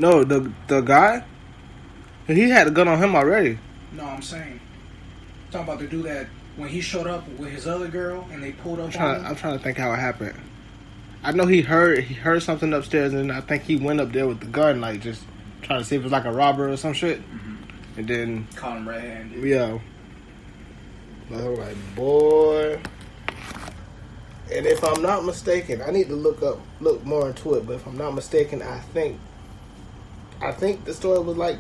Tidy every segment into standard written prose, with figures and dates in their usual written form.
No, the guy, he had a gun on him already. No, I'm saying, talking about the dude that when he showed up with his other girl and they pulled up on him. I'm trying to think how it happened. I know he heard something upstairs, and I think he went up there with the gun, like just trying to see if it was like a robber or some shit. Mm-hmm. And then caught him red-handed. Yeah. I was like, boy. And if I'm not mistaken, I need to look more into it. But if I'm not mistaken, I think the story was like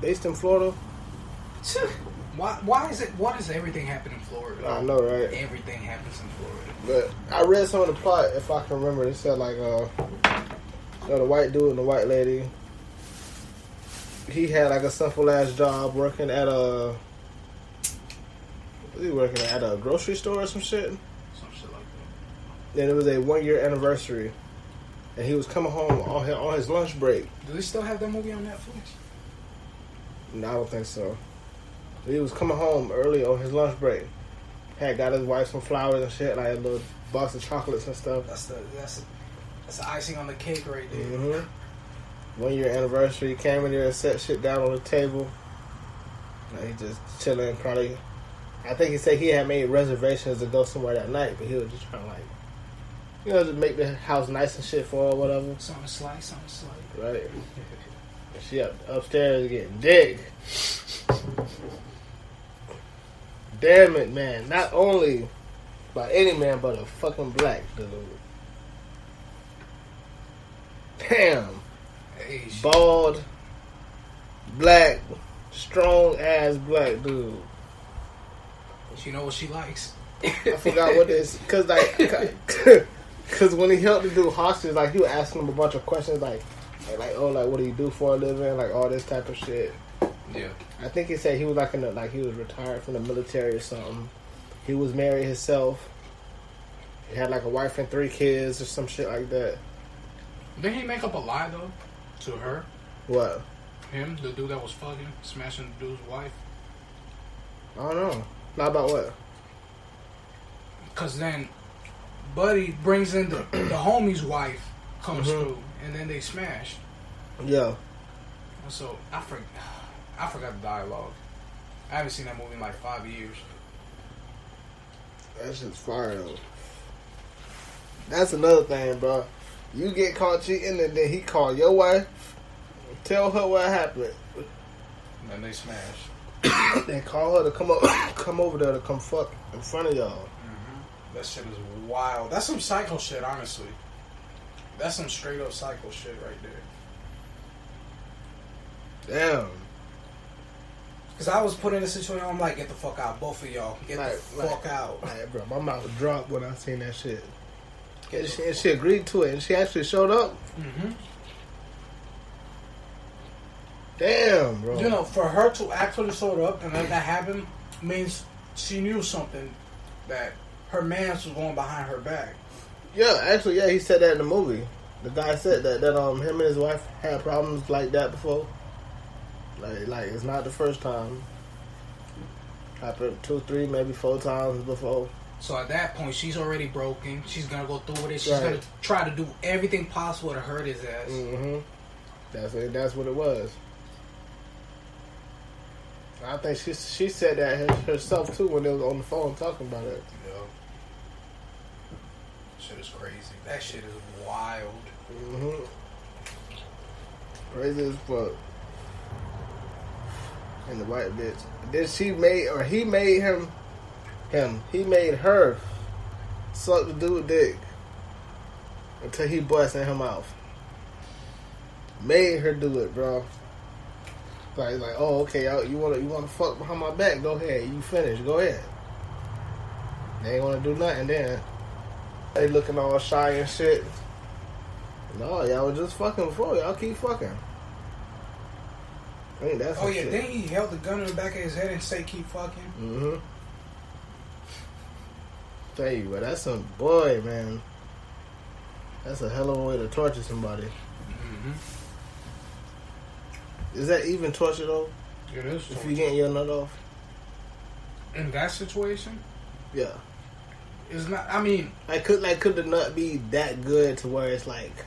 based in Florida. Why does everything happen in Florida? I know, right? Everything happens in Florida. But I read some of the plot, if I can remember. It said like the white dude and the white lady. He had like a simple ass job working at a. Was he working at a grocery store or some shit? Some shit like that. And it was a 1-year anniversary, and he was coming home on his lunch break. Do they still have that movie on Netflix? No, I don't think so. He was coming home early on his lunch break. Had got his wife some flowers and shit, like a little box of chocolates and stuff. That's the icing on the cake right there. Mm-hmm. 1-year anniversary. He came in there and set shit down on the table. Like, he just chilling, probably. I think he said he had made reservations to go somewhere that night, but he was just trying to, like, just make the house nice and shit for her or whatever. Something slight. Right. She upstairs getting dick. Damn it, man. Not only by any man, but a fucking black dude. Damn. Hey, bald, black, strong ass black dude. She know what she likes. I forgot what this, cause when he helped the dude hostage, like he was asking him a bunch of questions, like what do you do for a living, like all this type of shit. Yeah. I think he said he was he was retired from the military or something. He was married himself. He had like a wife and 3 kids or some shit like that. Didn't he make up a lie though to her? What? Him, the dude that was fucking smashing the dude's wife. I don't know. Not about what? Because then Buddy brings in the homie's wife, comes through, and then they smash. Yeah. So I forgot the dialogue. I haven't seen that movie in like 5 years. That shit's fire though. That's another thing, bro. You get caught cheating and then he call your wife, tell her what happened. And then they smash. Then call her to come over there to come fuck in front of y'all. Mm-hmm. That shit is wild. That's some psycho shit, honestly. That's some straight up psycho shit right there. Damn. Because I was put in a situation, I'm like, get the fuck out, both of y'all. Get the fuck out. Like, bro, my mouth dropped when I seen that shit. And she agreed to it, and she actually showed up. Mm-hmm. Damn, bro. You know, for her to actually show up and let that happen means she knew something, that her man was going behind her back. Yeah, actually, he said that in the movie. The guy said that him and his wife had problems like that before. Like it's not the first time. Happened 2, 3, maybe 4 times before. So at that point, she's already broken. She's gonna go through with it. She's gonna try to do everything possible to hurt his ass. Mm-hmm. That's what it was. I think she said that herself too when they was on the phone talking about it. Yeah. Shit is crazy. That shit is wild. Mm-hmm. Crazy as fuck. And the white bitch. Then he made her suck the dude dick until he busted him mouth. Made her do it, bro. Like, oh, okay, you wanna fuck behind my back? Go ahead, you finish. Go ahead. They ain't wanna do nothing then. They looking all shy and shit. No, y'all was just fucking before. Y'all keep fucking. I mean, that's shit. Then he held the gun in the back of his head and say, keep fucking. Mm-hmm. Tell you, but that's some boy, man. That's a hell of a way to torture somebody. Mm-hmm. Is that even torture though? It is torture. If you getting your nut off? In that situation? Yeah. It's not, I mean... Could the nut be that good to where it's like...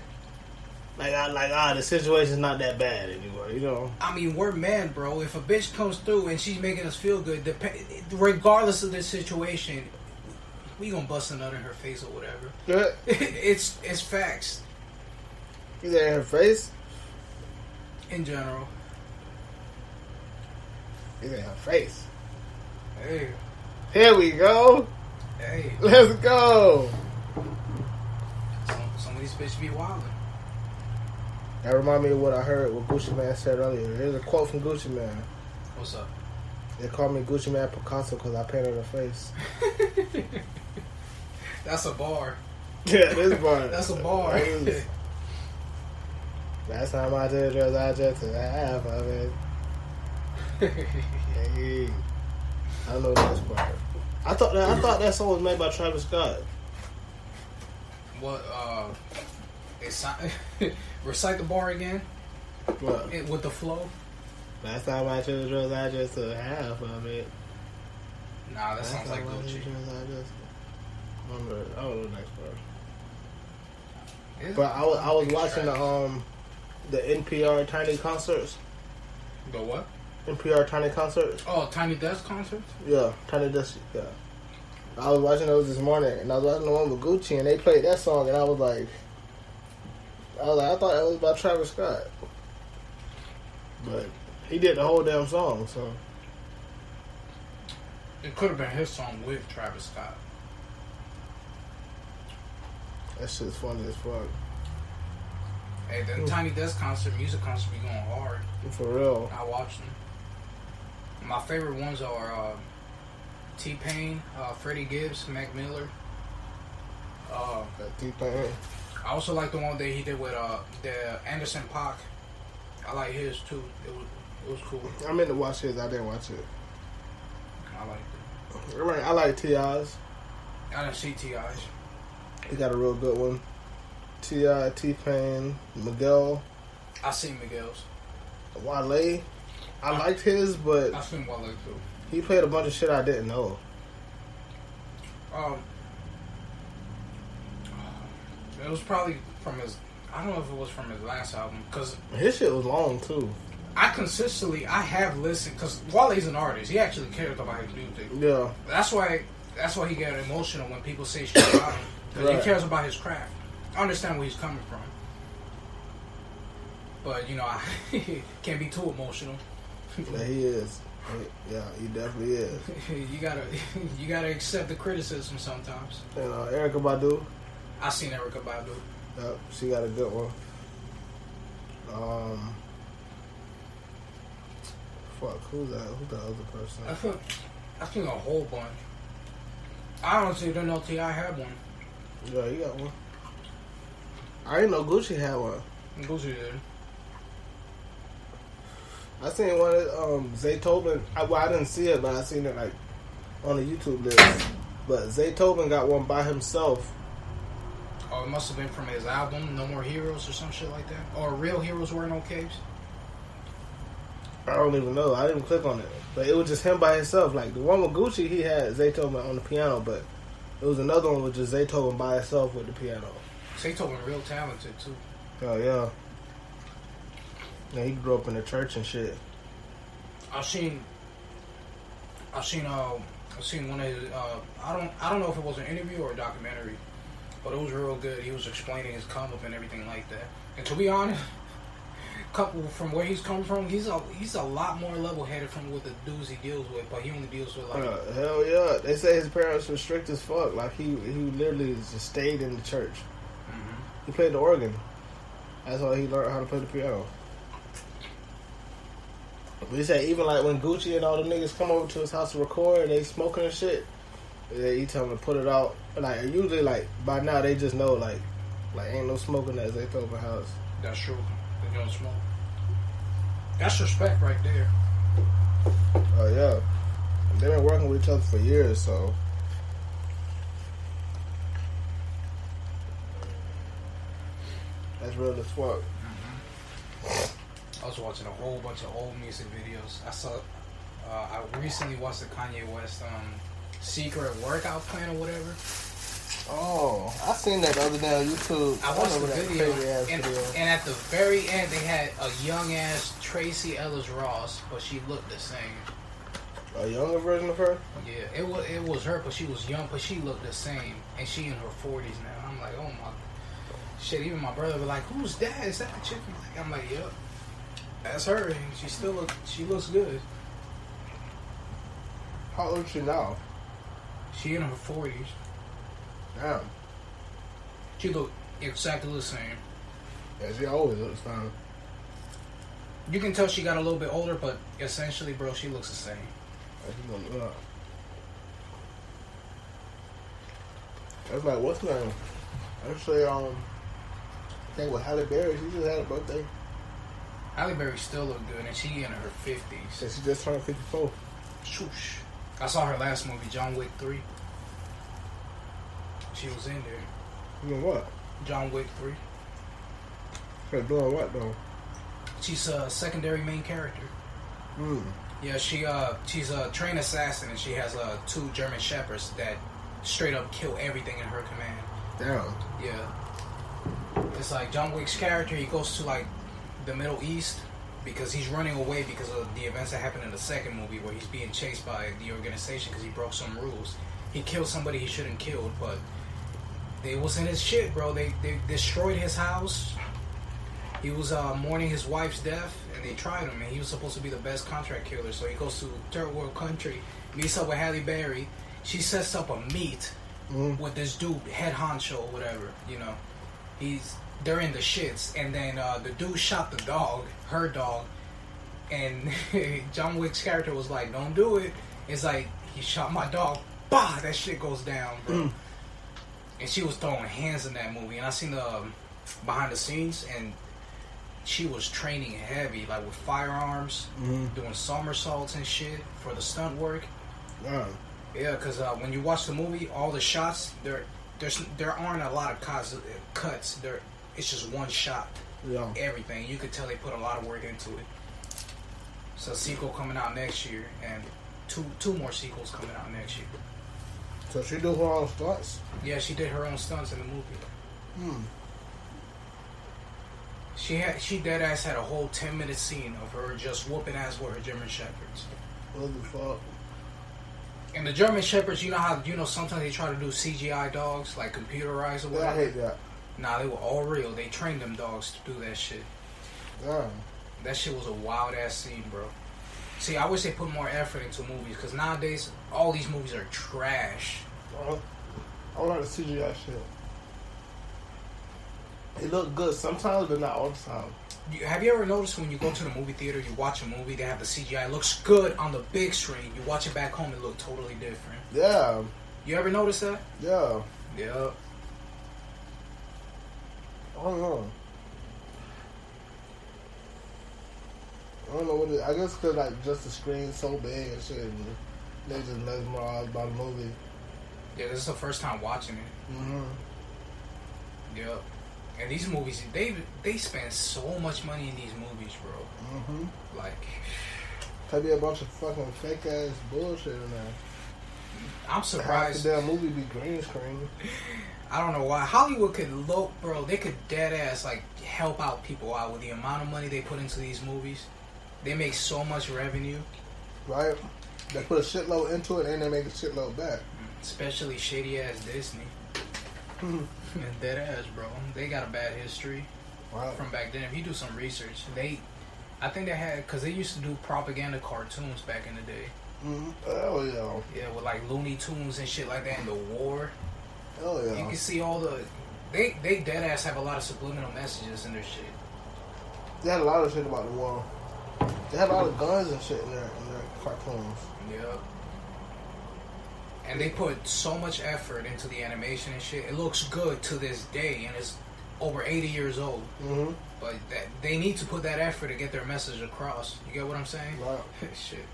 The situation's not that bad anymore, you know. I mean, we're men, bro. If a bitch comes through and she's making us feel good, regardless of the situation, we gonna bust a nut in her face or whatever. It's facts. You said in her face? In general. You said in her face. Hey. Here we go. Hey. Let's go. Some of these bitches be wildin'. That remind me of what I heard what Gucci Man said earlier. Here's a quote from Gucci Man. What's up? They call me Gucci Man Picasso because I painted her face. That's a bar. Yeah, this bar. That's a bar. Last time I did drugs, I just took half of it. Hey. I don't know this part. I thought that song was made by Travis Scott. What? Recite the bar again. What? With the flow. Last time I took drugs, I just took half of it. Nah, that sounds like Gucci. I don't know the next part. But I was watching the NPR Tiny concerts. The what? NPR Tiny concerts. Oh, Tiny Desk concerts? Yeah, Tiny Desk. Yeah. I was watching those this morning, and I was watching the one with Gucci, and they played that song, and I thought it was by Travis Scott, but he did the whole damn song, so it could have been his song with Travis Scott. That shit's funny as fuck. Hey, the Tiny Desk music concert be going hard. For real. I watch them. My favorite ones are T-Pain, Freddie Gibbs, Mac Miller. T-Pain. I also like the one that he did with the Anderson .Paak. I like his too. It was cool. I meant to watch his. I didn't watch it. I liked it. Right. I like T.I.'s. I didn't see T.I.'s. He got a real good one. T.I., T-Pain, Miguel. I seen Miguel's. Wale. I liked his, but I seen Wale too. He played a bunch of shit I didn't know. It was probably from his. I don't know if it was from his last album because his shit was long too. I have listened because Wale's an artist. He actually cares about his music. Yeah. That's why he got emotional when people say shit about him because he cares about his craft. I understand where he's coming from, but you know I can't be too emotional. Yeah, he is. Yeah, he definitely is. you gotta accept the criticism sometimes. And Erykah Badu. I seen Erykah Badu. Yep, she got a good one. Fuck, who's that? Who's the other person? I seen a whole bunch. I honestly didn't know T.I. had one. Yeah, he got one. I didn't know Gucci had one. Gucci did. I seen one of Zaytoven. I didn't see it, but I seen it like on the YouTube list. But Zaytoven got one by himself. Oh, it must have been from his album, No More Heroes or some shit like that. Or Real Heroes Wear No Capes. I don't even know. I didn't click on it. But it was just him by himself. Like the one with Gucci, he had Zaytoven on the piano, but it was another one with just Zaytoven by himself with the piano. Zaytoven real talented too. Oh yeah. Yeah, he grew up in the church and shit. I seen one of his. I don't know if it was an interview or a documentary, but it was real good. He was explaining his come up and everything like that. And to be honest, from where he's come from, he's a lot more level headed from what the dudes he deals with. But he only deals with like hell yeah. They say his parents were strict as fuck. Like he literally just stayed in the church. Mm-hmm. He played the organ. That's how he learned how to play the piano. But he said even like when Gucci and all the niggas come over to his house to record and they smoking and shit, he tell them to put it out. Like usually like by now they just know like ain't no smoking at Zaytoven house. That's true. They don't smoke. That's respect right there. Oh yeah. They've been working with each other for years, so that's real as fuck. I was watching a whole bunch of old music videos. I recently watched the Kanye West Secret Workout Plan or whatever. Oh, I seen that the other day on YouTube. I watched the remember that video, crazy ass and video. at the very end, they had a young ass Tracy Ellis Ross, but she looked the same. A younger version of her? Yeah, it was her, but she was young, but she looked the same, and she in her 40s now. I'm like, oh my shit. Even my brother was like, "Who's that? Is that the chick?" I'm like, "Yep, that's her." And she looks good. How old is she now? She in her 40s. Damn. She look exactly the same. Yeah, she always looks fine. You can tell she got a little bit older, but essentially, bro, she looks the same. That's like, what's her name? Actually, I think with Halle Berry, she just had a birthday. Halle Berry still look good, and she in her 50s. Yeah, she just turned 54. Shoosh. I saw her last movie, John Wick 3. She was in there. Doing what? John Wick 3. Her doing what, though? She's a secondary main character. Yeah, she's a trained assassin, and she has 2 German shepherds that straight up kill everything in her command. Damn. Yeah. It's like John Wick's character, he goes to like the Middle East because he's running away because of the events that happened in the second movie where he's being chased by the organization because he broke some rules. He killed somebody he shouldn't killed, but they was in his shit, bro. They destroyed his house. He was mourning his wife's death, and they tried him, and he was supposed to be the best contract killer. So he goes to third world country, meets up with Halle Berry. She sets up a meet with this dude, head honcho or whatever. You know, they're in the shits, and then the dude shot the dog, her dog, and John Wick's character was like, "Don't do it." It's like, he shot my dog. Bah! That shit goes down, bro. And she was throwing hands in that movie, and I seen the behind the scenes, and she was training heavy, like with firearms, doing somersaults and shit for the stunt work. Yeah. Yeah, because when you watch the movie, all the shots, there aren't a lot of cuts. It's just one shot. Yeah. Everything. You could tell they put a lot of work into it. So sequel coming out next year, and two more sequels coming out next year. So she do her own stunts? Yeah, she did her own stunts in the movie. She dead ass had a whole 10-minute scene of her just whooping ass with her German shepherds. What the fuck? And the German shepherds, you know sometimes they try to do CGI dogs, like computerized or whatever. Yeah, I hate that. Nah, they were all real. They trained them dogs to do that shit. Yeah. That shit was a wild ass scene, bro. See, I wish they put more effort into movies, because nowadays all these movies are trash. I like the CGI shit. It look good sometimes, but not all the time. Have you ever noticed when you go to the movie theater, you watch a movie, they have the CGI, it looks good on the big screen. You watch it back home, it look totally different. Yeah. You ever notice that? Yeah. Yeah. I don't know. I don't know what it is. I guess because like just the screen's so big and shit, and they just mesmerized by the movie. Yeah, this is the first time watching it. Yep. And these movies, they spend so much money in these movies, bro. Like, Could be a bunch of fucking fake ass bullshit in there. I'm surprised. Half the damn movie be green screen. I don't know why. Hollywood could bro, they could dead ass like help out people out with the amount of money they put into these movies. They make so much revenue. Right? They put a shitload into it and they make a shitload back. Especially shady ass Disney. And dead ass, bro. They got a bad history from back then. If you do some research, I think they had, because they used to do propaganda cartoons back in the day. Oh yeah. Yeah, with like Looney Tunes and shit like that in the war. Oh yeah. You can see all the, they dead ass have a lot of subliminal messages in their shit. They had a lot of shit about the war. They had a lot of guns and shit in their cartoons. Yep. And they put so much effort into the animation and shit. It looks good to this day, and it's over 80 years old. But they need to put that effort to get their message across. You get what I'm saying? Right. Shit.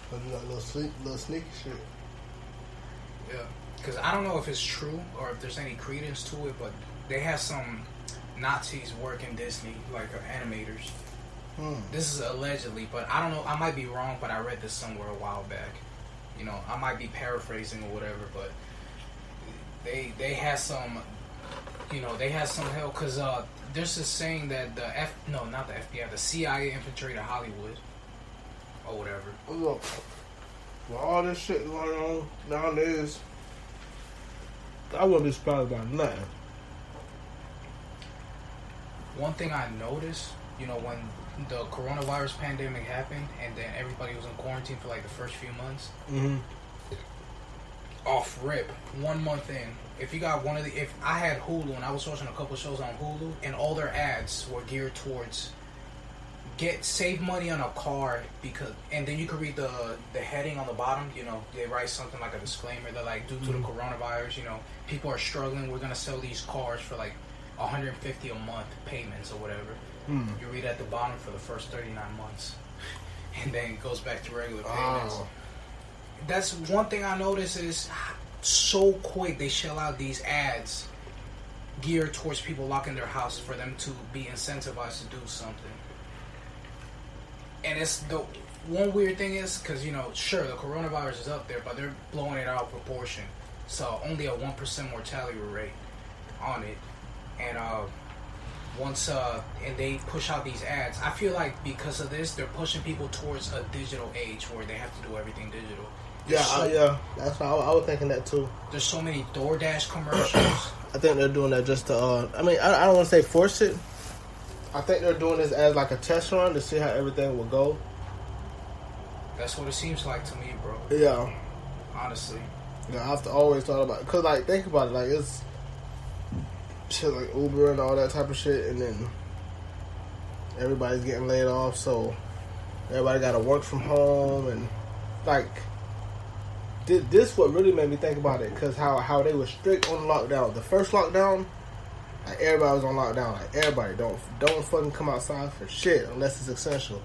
But you like little sneaky shit. Yeah. Because I don't know if it's true or if there's any credence to it, but they have some Nazis work in Disney, like animators. This is allegedly, but I don't know. I might be wrong, but I read this somewhere a while back. You know, I might be paraphrasing or whatever, but they had some, they had some help because there's this saying that not the FBI, the CIA infiltrated Hollywood or whatever. Look, with all this shit going on nowadays, I wouldn't be surprised about nothing. One thing I noticed, when the coronavirus pandemic happened and then everybody was in quarantine for like the first few months. Mm-hmm. Off rip, 1 month in, if I had Hulu and I was watching a couple shows on Hulu and all their ads were geared towards save money on a car and then you could read the heading on the bottom, they write something like a disclaimer. They're like, due to the coronavirus, people are struggling, we're going to sell these cars for like $150 a month payments or whatever. You read at the bottom for the first 39 months and then it goes back to regular payments. That's one thing I noticed is so quick they shell out these ads geared towards people locking their house for them to be incentivized to do something. And it's the one weird thing is because sure, the coronavirus is up there, but they're blowing it out of proportion. So only a 1% mortality rate on it, and and they push out these ads. I feel like because of this, they're pushing people towards a digital age where they have to do everything digital. Yeah. That's why I was thinking that too. There's so many DoorDash commercials. I think they're doing that just to. I don't want to say force it. I think they're doing this as like a test run to see how everything will go. That's what it seems like to me, bro. Yeah. Honestly. Yeah, I've always thought about it. Because, like, think about it. Like, it's shit like Uber and all that type of shit. And then everybody's getting laid off. So, everybody got to work from home. And, like, this what really made me think about it. Because how they were strict on lockdown. The first lockdown, like, everybody was on lockdown. Like, everybody don't fucking come outside for shit unless it's essential.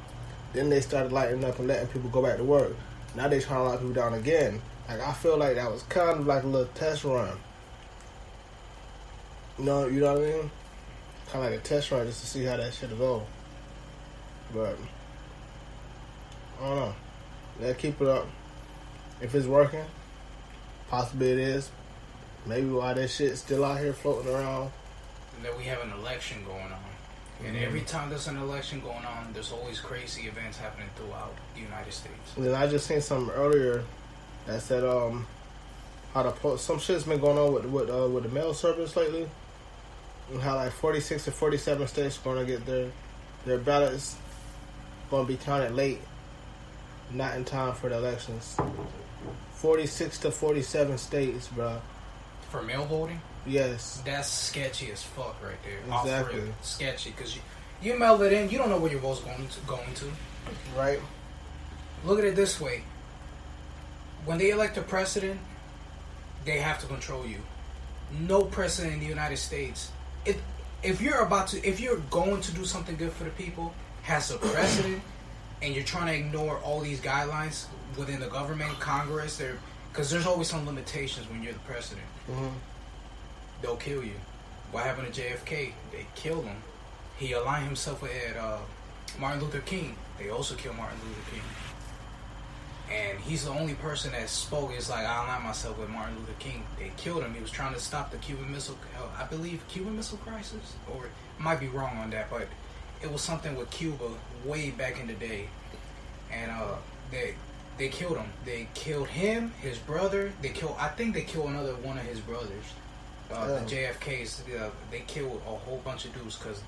Then they started lightening up and letting people go back to work. Now they trying to lock people down again. Like, I feel like that was kind of like a little test run. You know what I mean? Kind of like a test run just to see how that shit will go. But I don't know. Let's keep it up. If it's working, possibly it is. Maybe why that shit's still out here floating around. And then we have an election going on. And every time there's an election going on, there's always crazy events happening throughout the United States. And then I just seen something earlier that said some shit's been going on with the mail service lately, and how like 46 to 47 states are going to get their ballots going to be counted late, not in time for the elections. 46 to 47 states, bro. For mail voting? Yes. That's sketchy as fuck right there. Exactly. Sketchy, because you mail it in, you don't know where your vote's going to. Right. Look at it this way. When they elect a president, they have to control you. No president in the United States, if you're going to do something good for the people, has a president, and you're trying to ignore all these guidelines within the government, Congress, because there's always some limitations when you're the president. Mm-hmm. They'll kill you. What happened to JFK? They killed him. He aligned himself with Martin Luther King. They also killed Martin Luther King. And he's the only person that spoke. Is like, I aligned myself with Martin Luther King. They killed him. He was trying to stop the Cuban Missile Crisis, or I might be wrong on that, but it was something with Cuba way back in the day. And they killed him. They killed him, his brother. I think they killed another one of his brothers. The JFKs, they killed a whole bunch of dudes because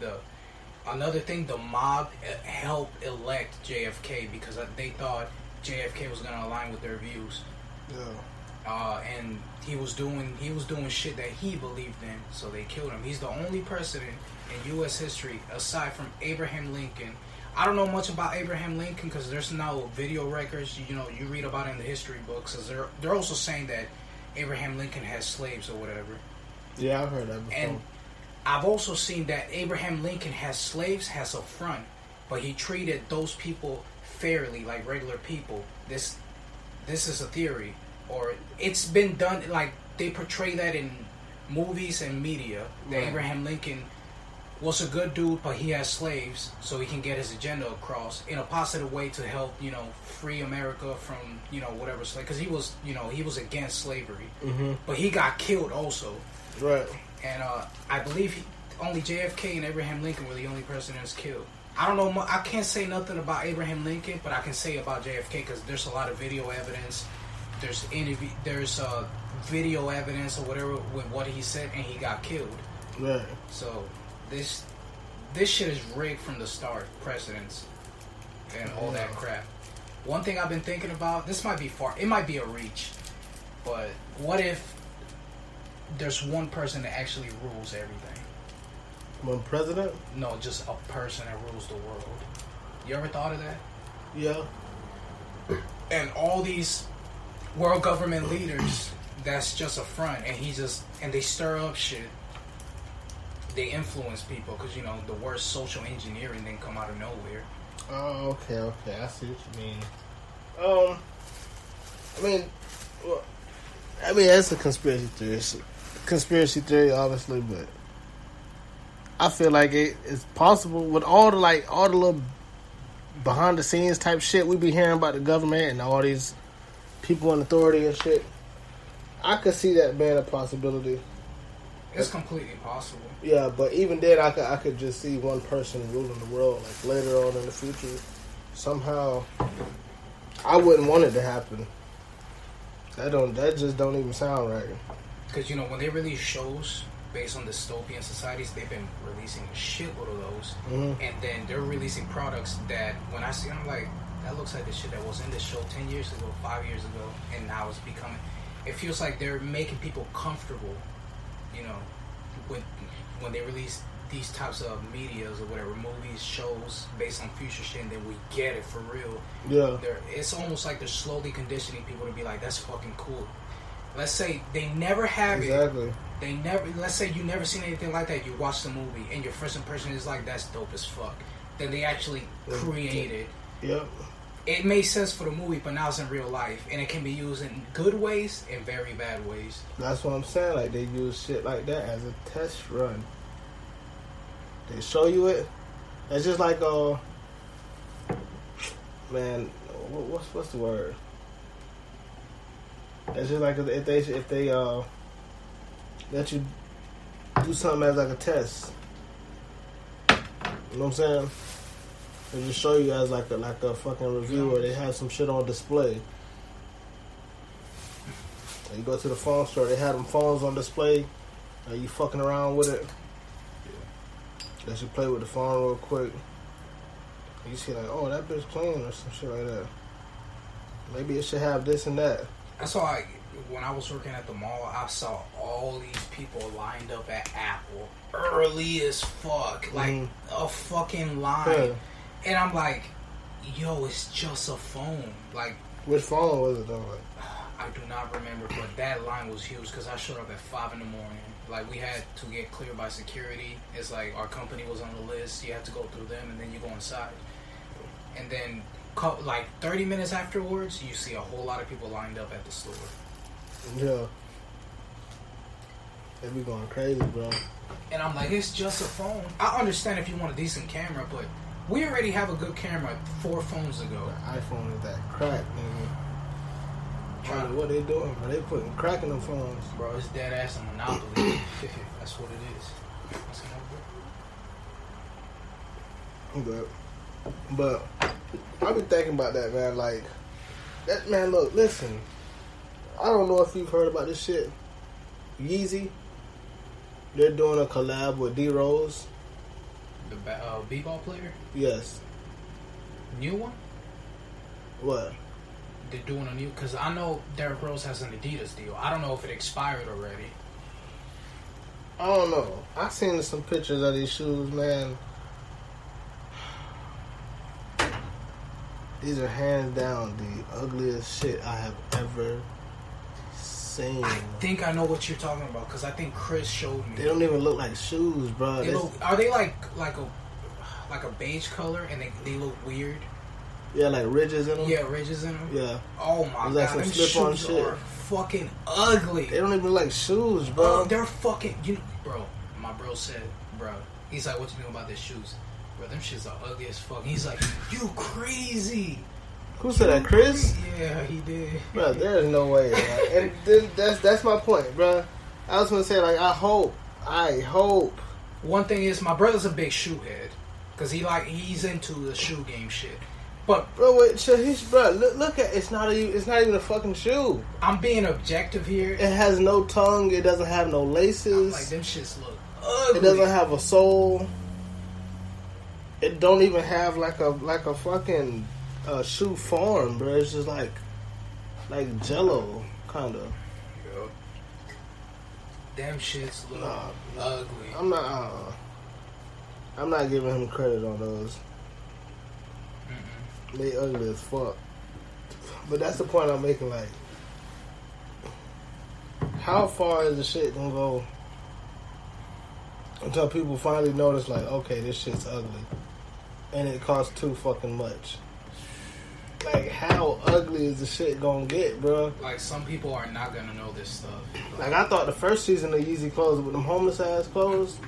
another thing, the mob helped elect JFK because they thought JFK was gonna align with their views. Yeah. And he was doing shit that he believed in, so they killed him. He's the only president in U.S. history aside from Abraham Lincoln. I don't know much about Abraham Lincoln because there's no video records. You read about it in the history books. Cause they're also saying that Abraham Lincoln has slaves or whatever. Yeah, I've heard that before. And I've also seen that Abraham Lincoln has slaves, has a front, but he treated those people fairly, like regular people. This is a theory, or it's been done. Like they portray that in movies and media. That Abraham Lincoln was a good dude, but he has slaves, so he can get his agenda across in a positive way to help, free America from, whatever slave. Because he was against slavery, but he got killed also. Right. And I believe only JFK and Abraham Lincoln were the only presidents killed. I don't know. I can't say nothing about Abraham Lincoln, but I can say about JFK because there's a lot of video evidence. There's video evidence or whatever with what he said, and he got killed. Right. So this shit is rigged from the start. Precedents and all that crap. One thing I've been thinking about. This might be far. It might be a reach, but what if there's one person that actually rules everything? One president? No, just a person that rules the world. You ever thought of that? Yeah. And all these world government leaders, that's just a front, and they stir up shit. They influence people because the worst social engineering didn't come out of nowhere. Oh, okay. I see what you mean. I mean, that's a conspiracy theory. It's a conspiracy theory, obviously, but I feel like it's possible with all the little behind the scenes type shit we be hearing about the government and all these people in authority and shit. I could see that being a possibility. It's completely possible. Yeah, but even then, I could just see one person ruling the world like later on in the future. Somehow, I wouldn't want it to happen. That just don't even sound right. Because when they release shows based on dystopian societies, they've been releasing a shitload of those, and then they're releasing products that when I see them, I'm like, that looks like the shit that was in this show 10 years ago, 5 years ago, and now it's becoming. It feels like they're making people comfortable, when they release these types of medias or whatever, movies, shows based on future shit, and then we get it for real. Yeah. It's almost like they're slowly conditioning people to be like, that's fucking cool. Let's say they never have exactly. Let's say you never seen anything like that. You watch the movie and your first impression is like, that's dope as fuck. Then they actually create it. Yep. It made sense for the movie, but now it's in real life, and it can be used in good ways and very bad ways. That's what I'm saying. Like, they use shit like that as a test run. They show you it. It's just like, man, what's the word? It's just like if they let you do something as like a test. You know what I'm saying? They just show you as like a fucking review, or they have some shit on display. And you go to the phone store, they have them phones on display. And you fucking around with it. They should play with the phone real quick. And you see like, oh, that bitch clean or some shit like that. Maybe it should have this and that. That's why when I was working at the mall, I saw all these people lined up at Apple early as fuck, like a fucking line. Yeah. And I'm like, yo, it's just a phone. Like, which phone was it though? I do not remember, but that line was huge because I showed up at 5 a.m. Like, we had to get cleared by security. It's like our company was on the list. You have to go through them, and then you go inside. And then, like 30 minutes afterwards, you see a whole lot of people lined up at the store. Yeah. They be going crazy, bro. And I'm like, it's just a phone. I understand if you want a decent camera, but we already have a good camera 4 phones ago. The iPhone is that crack, nigga. What they doing, bro? They putting crack in them phones. Bro, it's dead ass a monopoly. That's what it is. But I be thinking about that, man. Like, that, man, look, listen. I don't know if you've heard about this shit. Yeezy, they're doing a collab with D-Rose. The b-ball player? Yes. New one? What? They're doing a new... Because I know Derrick Rose has an Adidas deal. I don't know if it expired already. I don't know. I seen some pictures of these shoes, man. These are hands down the ugliest shit I have ever seen. I think I know what you're talking about because I think Chris showed me. They don't even look like shoes, bro. Are they like a beige color and they look weird? Yeah, like ridges in them. Yeah, ridges in them. Yeah. Oh my god, them shoes are fucking ugly. They don't even look like shoes, bro. They're fucking. Bro, my bro said, bro, He's like, what you think about these shoes? Bro, them shits are ugly as fuck. He's like, you crazy. Who said that, Chris? Yeah, he did. Bro, there's no way. Like, and then that's my point, bro. I was gonna say, like, I hope. One thing is, my brother's a big shoe head. Because he's into the shoe game shit. But bro, wait, bro, look at it's not even a fucking shoe. I'm being objective here. It has no tongue. It doesn't have no laces. I'm like, them shits look ugly. It doesn't have a sole. It don't even have like a fucking shoe form, bro. It's just like Jello, kind of. Yep. Them shits look ugly. I'm not giving him credit on those. They ugly as fuck. But that's the point I'm making. Like, how far is the shit gonna go until people finally notice, like, okay, this shit's ugly, and it costs too fucking much? Like, how ugly is the shit gonna get, bro? Like, some people are not gonna know this stuff. Like, I thought the first season of Yeezy clothes with them homeless ass clothes.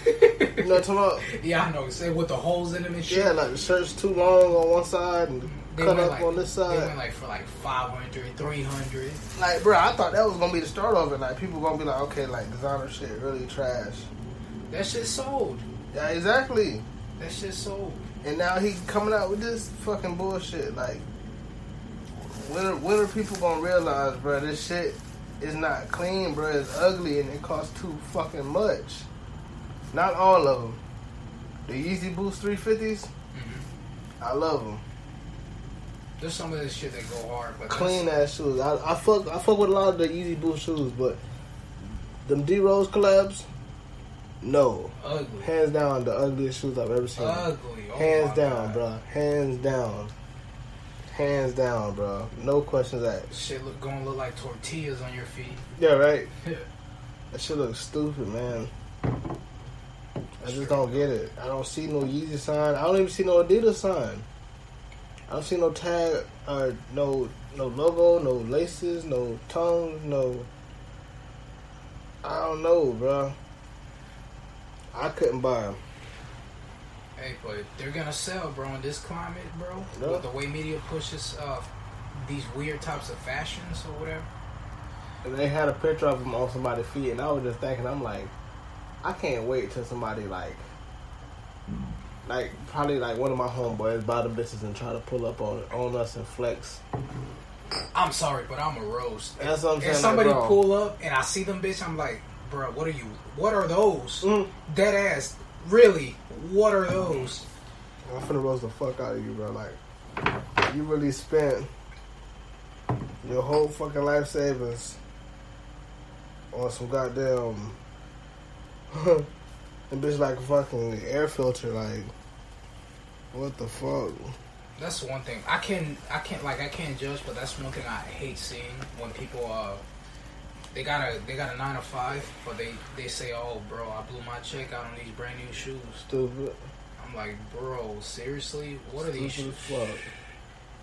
You know what I'm talking about? Yeah, I know. Say with the holes in them and shit. Yeah, like the shirt's too long on one side and cut up on this side. They went like for like 500, 300. Like, bro, I thought that was gonna be the start of it. Like, people gonna be like, okay, like designer shit really trash. That shit sold. Yeah, exactly. That shit sold. And now he coming out with this fucking bullshit. Like, when are people gonna realize, bro, this shit is not clean, bro? It's ugly and it costs too fucking much. Not all of them. The Yeezy Boost 350s, I love them. There's some of this shit that go hard, but clean ass shoes. I fuck with a lot of the Yeezy Boost shoes, but them D Rose collabs, no. Ugly. Hands down, the ugliest shoes I've ever seen. Ugly. Oh, hands down, bro. Hands down. Hands down, bro. No questions asked. Shit gonna look like tortillas on your feet. Yeah, right. That shit looks stupid, man. I just don't get it. I don't see no Yeezy sign. I don't even see no Adidas sign. I don't see no tag or no logo, no laces, no tongues, no. I don't know, bro. I couldn't buy them. Hey, but they're gonna sell, bro, in this climate, bro. Yep. With the way media pushes these weird types of fashions or whatever. And they had a picture of them on somebody's feet, and I was just thinking, I'm like, I can't wait till somebody like probably like one of my homeboys buy the bitches and try to pull up on us and flex. I'm sorry, but I'm a roast. That's what I'm saying. If somebody like, pull up and I see them bitch, I'm like, bro, what are you? What are those? Dead ass. Really? What are those? I'm finna roast the fuck out of you, bro. Like, you really spent your whole fucking life savings on some goddamn and bitch like a fucking air filter. Like, what the fuck? That's one thing. I can't judge, but that's one thing I hate seeing when people they got a 9 to 5, but they say, oh bro, I blew my check out on these brand new shoes. Stupid. I'm like, bro, seriously? What are these shoes? Fuck.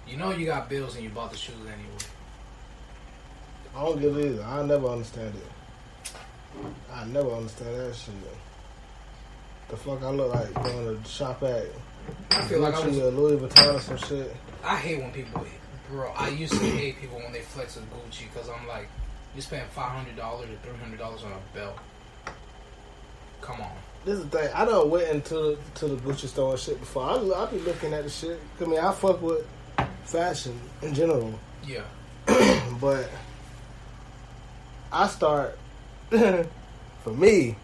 You know you got bills and you bought the shoes anyway. I don't get it either. I never understand it. I never understand that shit. The fuck I look like going to shop at I feel like I was Louis Vuitton or some shit. I hate when people, bro. I used to hate people when they flex with Gucci because I'm like, you spend $500 or $300 on a belt. Come on. This is the thing. I done went into the Gucci store and shit before. I be looking at the shit. I mean, I fuck with fashion in general. Yeah. But I start for me.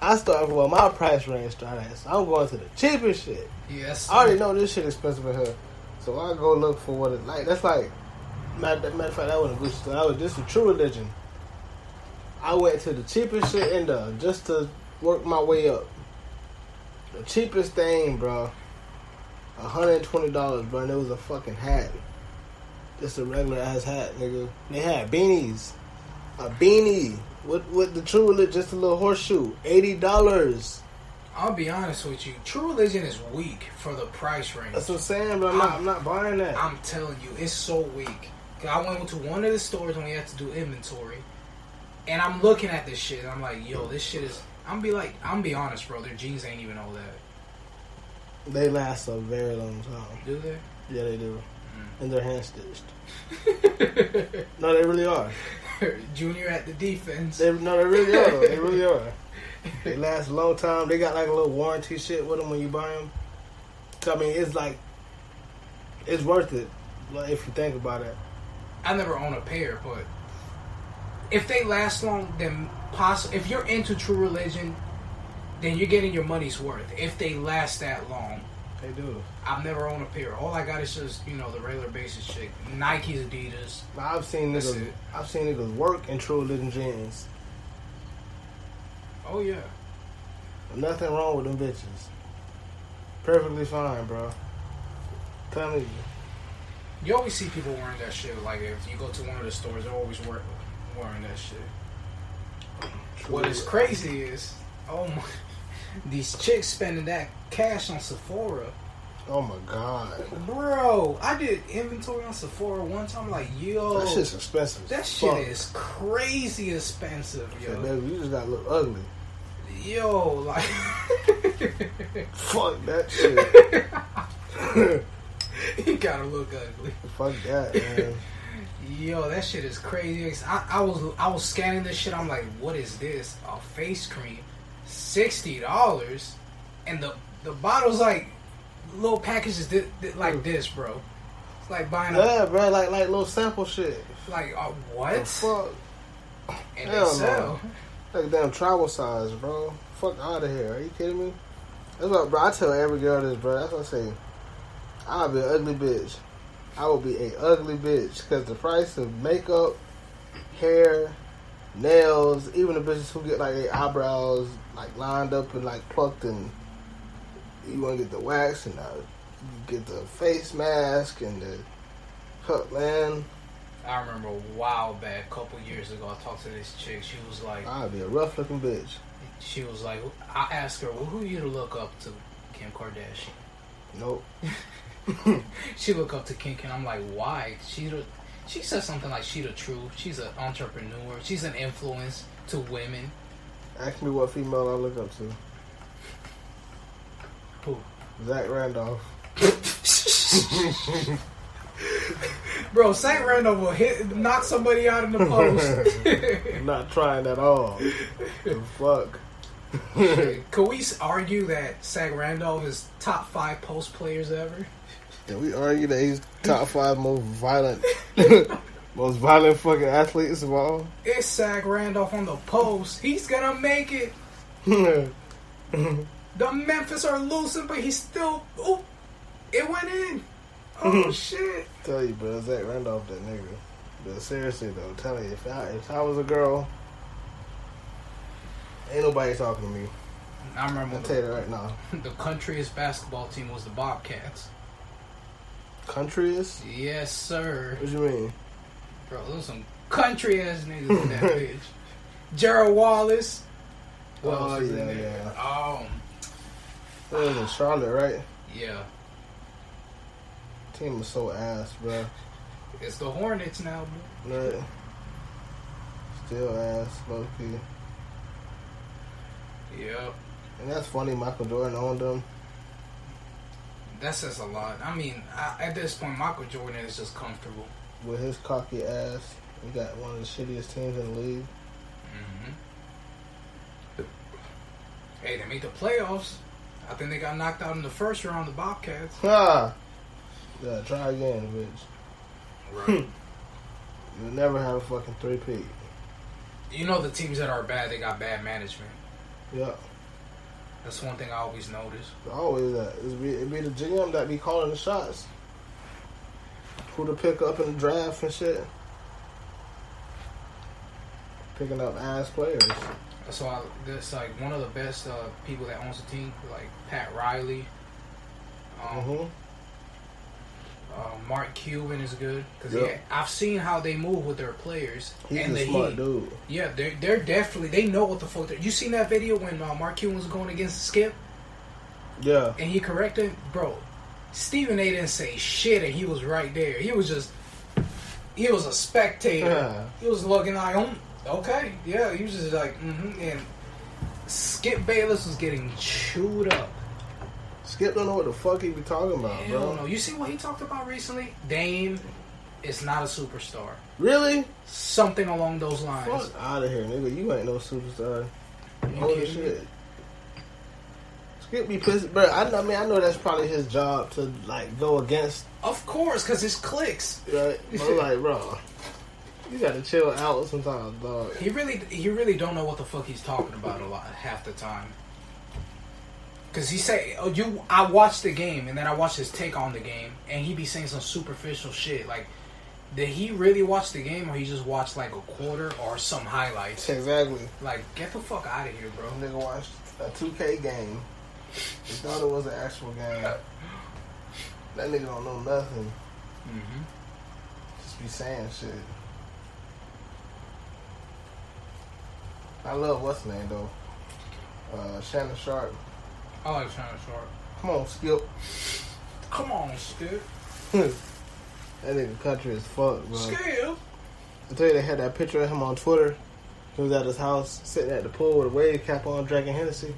I start from where my price range start at. So I'm going to the cheapest shit. Yes. I already know this shit expensive in here. So I go look for what it's like. That's like, matter of fact, that wasn't a Gucci store. This was True Religion. I went to the cheapest shit in there just to work my way up. The cheapest thing, bro, $120, bro, and it was a fucking hat. Just a regular ass hat, nigga. They had beanies. A beanie with the True Religion, just a little horseshoe. $80. I'll be honest with you. True Religion is weak for the price range. That's what I'm saying, but I'm not buying that. I'm telling you, it's so weak. I went to one of the stores when we had to do inventory, and I'm looking at this shit, and I'm like, yo, this shit is... I'm be honest, bro. Their jeans ain't even all that. They last a very long time. Do they? Yeah, they do. And they're hand stitched. No, they really are. Junior at the defense. They really are. Though. They really are. They last a long time. They got like a little warranty shit with them when you buy them. So, I mean, it's like, it's worth it, like, if you think about it. I never own a pair, but if they last long, then if you're into True Religion, then you're getting your money's worth. If they last that long. They do. I've never owned a pair. All I got is just, the regular basis shit. Nikes, Adidas. I've seen niggas work in True Religion jeans. Oh, yeah. Nothing wrong with them bitches. Perfectly fine, bro. Tell me. You always see people wearing that shit. Like, if you go to one of the stores, they're always wearing that shit. True. What is crazy is, oh my, these chicks spending that cash on Sephora. Oh my god. Bro, I did inventory on Sephora one time. Like, yo. That shit's expensive. That shit is crazy expensive, yo. Okay, baby, you just gotta look ugly. Yo, like. Fuck that shit. You gotta look ugly. Fuck that, man. Yo, that shit is crazy. I was scanning this shit. I'm like, what is this? A face cream, $60, and the bottle's like little packages like this, bro. It's like buying bro, like little sample shit. Like what? The fuck? And they sell. Like damn travel size, bro. Fuck out of here. Are you kidding me? That's what, bro. I tell every girl this, bro. That's what I say. I'll be an ugly bitch. I will be a ugly bitch because the price of makeup, hair, nails, even the bitches who get like their eyebrows like lined up and like plucked, and you want to get the wax and you get the face mask and the man. I remember a while back, a couple years ago, I talked to this chick. She was like, I'll be a rough looking bitch. She was like, I asked her, well, who you to look up to? Kim Kardashian. Nope. She looked up to Kim, and I'm like, why? She said something like, she the truth. She's an entrepreneur. She's an influence to women. Ask me what female I look up to. Who? Zach Randolph. Bro, St. Randolph will knock somebody out in the post. I'm not trying at all. The fuck. Could we argue that St. Randolph is top 5 post players ever? Can we argue that he's top 5 most violent fucking athletes of all? It's St. Randolph on the post. He's gonna make it. The Memphis are losing, but he's still. Ooh, it went in. Oh shit! Tell you, bro, Zach Randolph, that nigga. But seriously though, tell you, if I was a girl, ain't nobody talking to me. I remember. I'll tell you that right now. The countryest basketball team was the Bobcats. Countryest? Yes, sir. What you mean? Bro, those some country ass niggas in that bitch. Gerald Wallace. Oh yeah. It was in Charlotte, right? Yeah. Team was so ass, bro. It's the Hornets now, bro. Right. Still ass, low key. Yep. And that's funny, Michael Jordan owned them. That says a lot. I mean, at this point, Michael Jordan is just comfortable. With his cocky ass, he got one of the shittiest teams in the league. Mm-hmm. Hey, they made the playoffs. I think they got knocked out in the first round, the Bobcats. Ha! Yeah, try again, bitch. Right. You'll never have a fucking 3-peat. You know the teams that are bad, they got bad management. Yeah. That's one thing I always notice. Always that. It be the GM that be calling the shots. Who to pick up in the draft and shit. Picking up ass players. So that's like one of the best people that owns the team, like Pat Riley. Mark Cuban is good because I've seen how they move with their players. He's a smart dude. Yeah, they're definitely, they know what the fuck they're. You seen that video when Mark Cuban was going against Skip? Yeah. And he corrected, bro. Stephen A didn't say shit, and he was right there. He was a spectator. Yeah. He was looking like, okay, yeah. He was just like, and Skip Bayless was getting chewed up. Skip don't know what the fuck he be talking about, bro. No. You see what he talked about recently? Dame is not a superstar. Really? Something along those lines. Fuck out of here, nigga. You ain't no superstar. Holy shit. Skip be pissed, bro. I know that's probably his job to like go against. Of course, because it's clicks. Right? I'm like, bro, you gotta chill out sometimes, dog. He really don't know what the fuck he's talking about half the time. Cause he say, I watched the game and then I watched his take on the game and he be saying some superficial shit. Like, did he really watch the game or he just watched like a quarter or some highlights? Exactly. Like, get the fuck out of here, bro. Nigga watched a 2K game. He thought it was an actual game. That nigga don't know nothing. Mm-hmm. Just be saying shit. I love what's his name though. Shannon Sharp. I like Shannon Sharp. Come on, Skip. Come on, Skip. That nigga country as fuck, bro. Skip. I tell you, they had that picture of him on Twitter. He was at his house, sitting at the pool with a wave cap on, drinking Hennessy,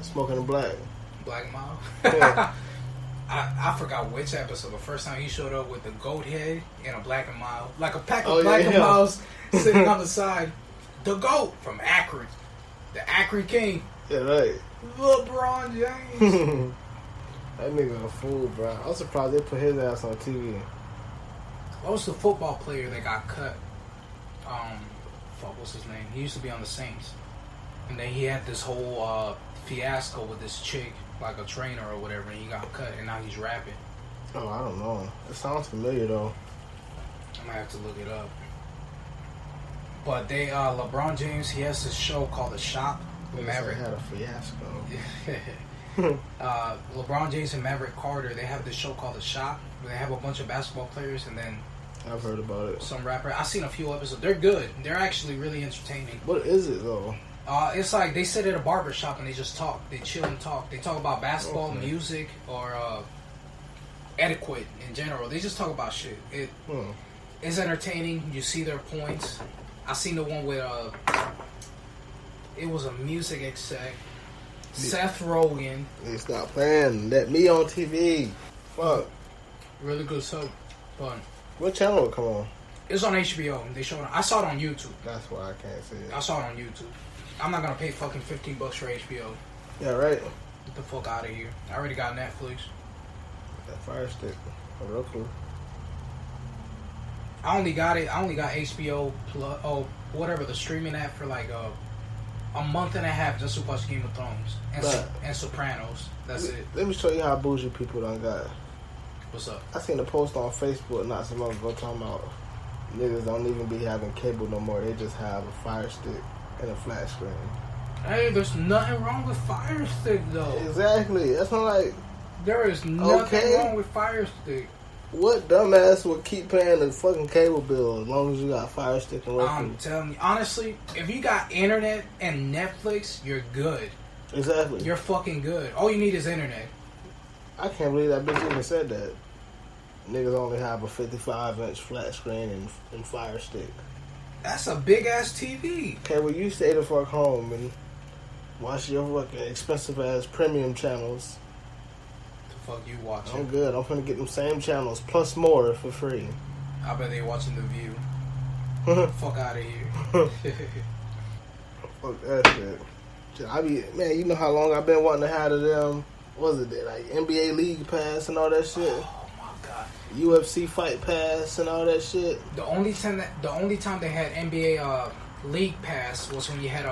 smoking a black. Black Mile. Yeah. I forgot which episode. The first time he showed up with the goat head and a Black and Mild, like a pack of Black and Miles sitting on the side. The goat from Akron, the Akron King. Yeah, right. LeBron James. That nigga a fool, bro. I'm surprised they put his ass on TV. What was the football player that got cut? Fuck, what's his name? He used to be on the Saints, and then he had this whole fiasco with this chick, like a trainer or whatever, and he got cut, and now he's rapping. Oh, I don't know. It sounds familiar though. I might have to look it up. But they, LeBron James, he has this show called The Shop. Maverick had a fiasco. LeBron James and Maverick Carter, they have this show called The Shop. They have a bunch of basketball players and then I've heard about it. Some rapper. I've seen a few episodes. They're good. They're actually really entertaining. What is it though? It's like they sit at a barber shop and they just talk. They chill and talk. They talk about basketball, music, or etiquette in general. They just talk about shit. It's entertaining. You see their points. I seen the one with it was a music exec, Seth Rogen. They stop playing. Let me on TV. Fuck. Really good soap. Fun. What channel would come on? It's on HBO. They showed it. I saw it on YouTube. That's why I can't see it. I saw it on YouTube. I'm not gonna pay fucking $15 for HBO. Yeah, right. Get the fuck out of here. I already got Netflix. That Fire Stick. A Roku. I only got HBO Plus, whatever, the streaming app for like a month and a half just to watch Game of Thrones and Sopranos. That's it. Let me show you how bougie people done got. What's up? I seen a post on Facebook not so long ago talking about niggas don't even be having cable no more. They just have a Fire Stick and a flat screen. Hey, there's nothing wrong with Fire Stick though. Exactly. That's not like there is nothing wrong with Fire Stick. What dumbass would keep paying the fucking cable bill as long as you got Fire Stick and Roku? I'm telling you, honestly, if you got internet and Netflix, you're good. Exactly. You're fucking good. All you need is internet. I can't believe that bitch even said that. Niggas only have a 55-inch flat screen and Fire Stick. That's a big-ass TV. Okay, well, you stay the fuck home and watch your fucking expensive-ass premium channels. The fuck you watching? I'm good. I'm finna get them same channels plus more for free. I bet they watching The View. Fuck out of here. Fuck that shit. Man, you know how long I've been wanting to have them, what was it, like NBA League Pass and all that shit? Oh my god. UFC Fight Pass and all that shit. The only time they had NBA League Pass was when you had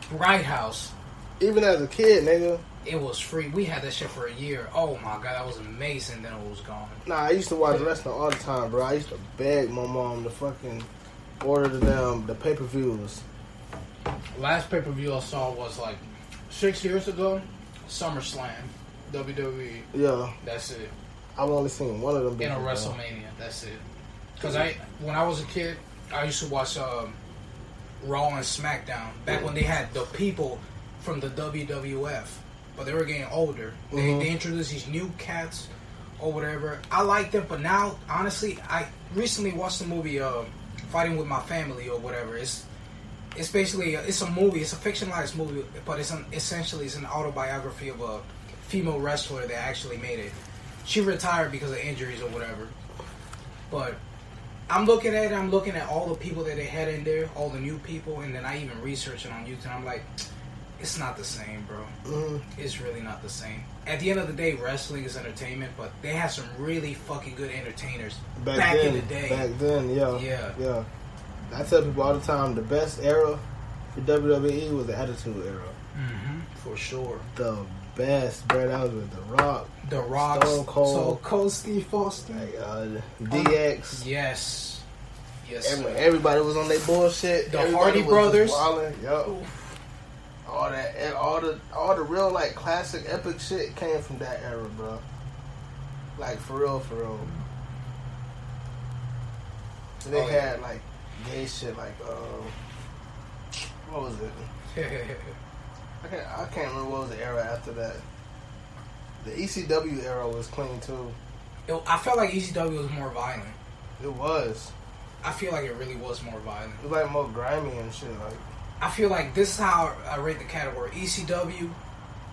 Bright House. Even as a kid, nigga. It was free. We had that shit for a year. Oh my god, that was amazing. Then it was gone. Nah, I used to watch wrestling all the time, bro. I used to beg my mom to fucking order the pay-per-views. Last pay-per-view I saw was like 6 years ago. SummerSlam, WWE. Yeah. That's it. I've only seen one of them. In a WrestleMania. That's it. Because when I was a kid, I used to watch Raw and SmackDown back when they had the people from the WWF, but they were getting older. They introduced these new cats or whatever. I like them, but now, honestly, I recently watched the movie Fighting with My Family or whatever. It's basically it's a movie. It's a fictionalized movie, but essentially it's an autobiography of a female wrestler that actually made it. She retired because of injuries or whatever. But I'm looking at it. I'm looking at all the people that they had in there, all the new people, and then I even researched it on YouTube. I'm like, it's not the same, bro. It's really not the same. At the end of the day, wrestling is entertainment, but they had some really fucking good entertainers back in the day. Back then, yeah. I tell people all the time, the best era for WWE was the Attitude Era. For sure. The best, bro. That was with The Rock. The Rock. Stone Cold. Steve Austin. DX. Yes. Everybody was on their bullshit. The Hardy Brothers. Yup. All the real like classic epic shit came from that era, bro. Like for real. And they had like gay shit, like what was it? I can't remember what was the era after that. The ECW era was clean too. I felt like ECW was more violent. It was. I feel like it really was more violent. It was like more grimy and shit. Like I feel like this is how I rate the category: ECW,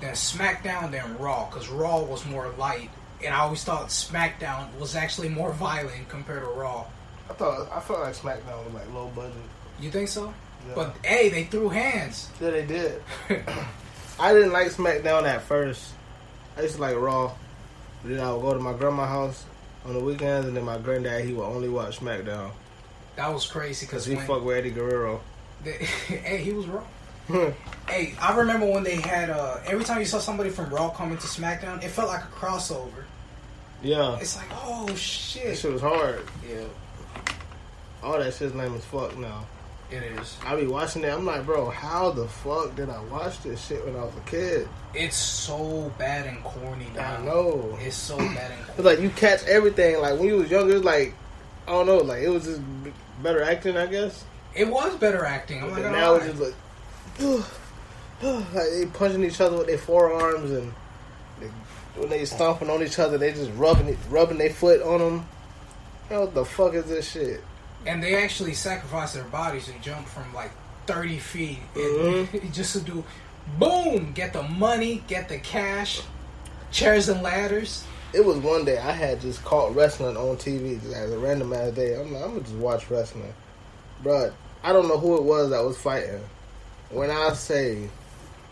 then SmackDown, then Raw. Because Raw was more light, and I always thought SmackDown was actually more violent compared to Raw. I felt like SmackDown was like low budget. You think so? Yeah. But hey, they threw hands. Yeah, they did. I didn't like SmackDown at first. I used to like Raw. But then I would go to my grandma's house on the weekends, and then my granddad, he would only watch SmackDown. That was crazy because he fucked with Eddie Guerrero. Hey, he was wrong. Hey, I remember when they had every time you saw somebody from Raw coming to SmackDown, it felt like a crossover. Yeah. It's like, oh shit. That shit was hard. Yeah. All that shit's lame as fuck now. It is. I be watching it. I'm like, bro, how the fuck did I watch this shit when I was a kid? It's so bad and corny now. I know. It's so bad and corny. It's like you catch everything. Like when you was younger, it's like, I don't know, like it was just better acting, I guess. It was better acting. I'm not gonna now lie. It's just like they punching each other with their forearms, and when they stomping on each other, they just rubbing their foot on them. What the fuck is this shit? And they actually sacrificed their bodies to jump from like 30 feet just to do, boom, get the money, get the cash, chairs and ladders. It was one day I had just caught wrestling on TV as a random ass day. I'm like, I'm gonna just watch wrestling, bruh. I don't know who it was that was fighting. When I say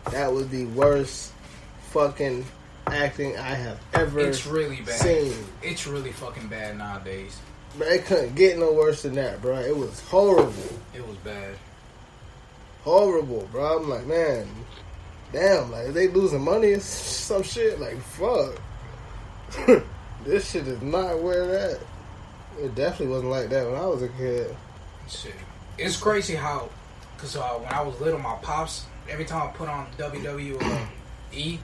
that was the worst fucking acting I have ever it's really bad. seen. It's really fucking bad nowadays. But it couldn't get no worse than that, bro. It was horrible. It was bad. Horrible, bro. I'm like, man, damn, like, if they losing money or some shit, like, fuck. This shit is not where it at. It definitely wasn't like that when I was a kid. Shit. It's crazy how, because when I was little, my pops, every time I put on WWE, he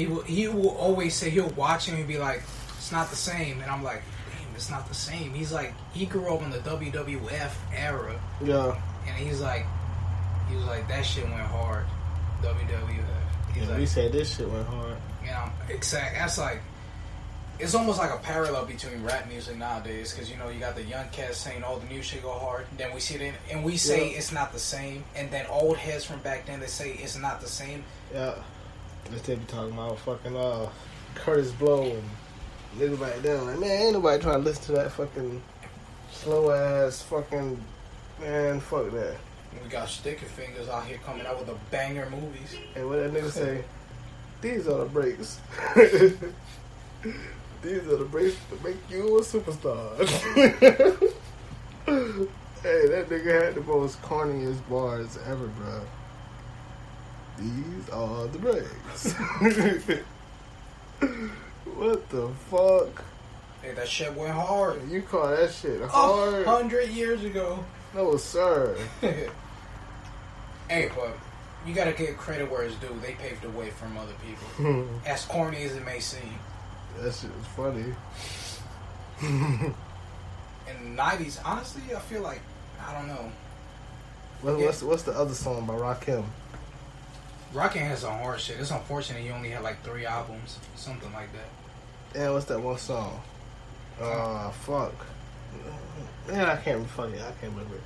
will always say, he'll watch him and be like, it's not the same. And I'm like, damn, it's not the same. He's like, he grew up in the WWF era. Yeah. And he was like, that shit went hard. WWF. He's Yeah, like, we said this shit went hard. you know, exact. That's like, it's almost like a parallel between rap music nowadays, because you know you got the young cats saying, "Oh, the new shit go hard." Then we see it, and we say it's not the same. And then old heads from back then, they say it's not the same. Yeah, they be talking about fucking Curtis Blow and niggas back then. Like, man, ain't nobody trying to listen to that fucking slow ass fucking man. Fuck that. We got Sticky Fingers out here coming out with the banger movies. And what that nigga say? These are the breaks. These are the breaks to make you a superstar. Hey, that nigga had the most corniest bars ever, bro. These are the breaks. What the fuck? Hey, that shit went hard. You call that shit hard? 100 years ago. No, sir. Hey, but you gotta give credit where it's due. They paved the way from other people. As corny as it may seem. That shit was funny. In the 90s, honestly, I feel like, I don't know. What's the other song by Rakim? Rakim has some hard shit. It's unfortunate he only had like 3 albums. Something like that. Yeah, what's that one song? Fuck. Man, I can't remember it.